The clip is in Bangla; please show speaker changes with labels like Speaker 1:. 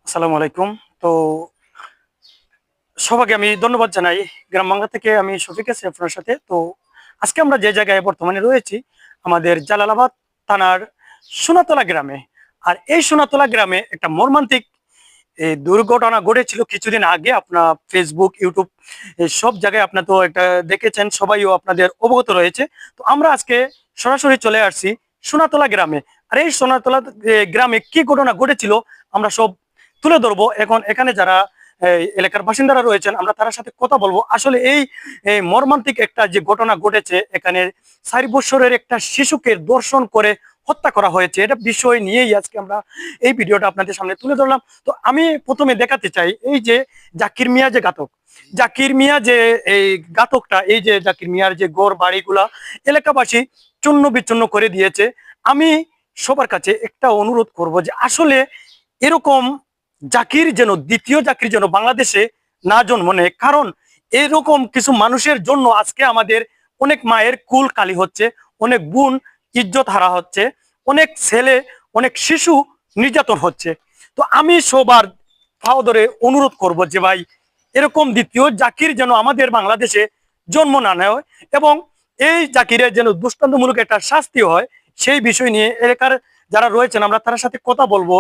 Speaker 1: আসসালামু আলাইকুম। তো সবাইকে আমি ধন্যবাদ জানাই। গ্রাম বাংলা থেকে আমি শফিক আছি আপনার সাথে। তো আজকে আমরা যে জায়গায় বর্তমানে রয়েছি, আমাদের জালালাবাদ থানার সোনাতলা গ্রামে। আর এই সোনাতলা গ্রামে একটা মর্মান্তিক দুর্ঘটনা ঘটেছিল কিছুদিন আগে। আপনার ফেসবুক, ইউটিউব সব জায়গায় আপনার তো একটা দেখেছেন, সবাইও আপনাদের অবগত রয়েছে। তো আমরা আজকে সরাসরি চলে আসছি সোনাতলা গ্রামে। আর এই সোনাতলা গ্রামে কি ঘটনা ঘটেছিল আমরা সব তুলে ধরবো। এখন এখানে যারা এলাকার বাসিন্দারা রয়েছেন, আমরা তার সাথে কথা বলবো। আসলে এই মর্মান্তিক একটা যে ঘটনা ঘটেছে, এখানে 4 বছরের একটা শিশুকে ধর্ষণ করে হত্যা করা হয়েছে, এটা বিষয় নিয়েই আজকে আমরা এই ভিডিওটা আপনাদের সামনে তুলে ধরলাম। তো আমি প্রথমে দেখাতে চাই, এই যে জাকির মিয়া যে ঘাতক, জাকির মিয়া যে এই ঘাতকটা, এই যে জাকির মিয়ার যে গড় বাড়িগুলা এলাকাবাসী চূর্ণ বিচূর্ণ করে দিয়েছে। আমি সবার কাছে একটা অনুরোধ করব যে আসলে এরকম জাকির যেন, দ্বিতীয় জাকির যেন বাংলাদেশে না জন্ম নেয়। কারণ এরকম কিছু মানুষের জন্য আজকে আমাদের অনেক মায়ের কুল কালি হচ্ছে, অনেক বোন ইজ্জত হারা হচ্ছে, অনেক ছেলে, অনেক শিশু নির্যাতন হচ্ছে। তো আমি সবার পাও ধরে অনুরোধ করব যে ভাই, এরকম দ্বিতীয় জাকির যেন আমাদের বাংলাদেশে জন্ম না নেয়, এবং এই জাকিরের যেন দৃষ্টান্তমূলক একটা শাস্তি হয়, সেই বিষয় নিয়ে এলাকার যারা রয়েছেন আমরা তার সাথে কথা বলবো।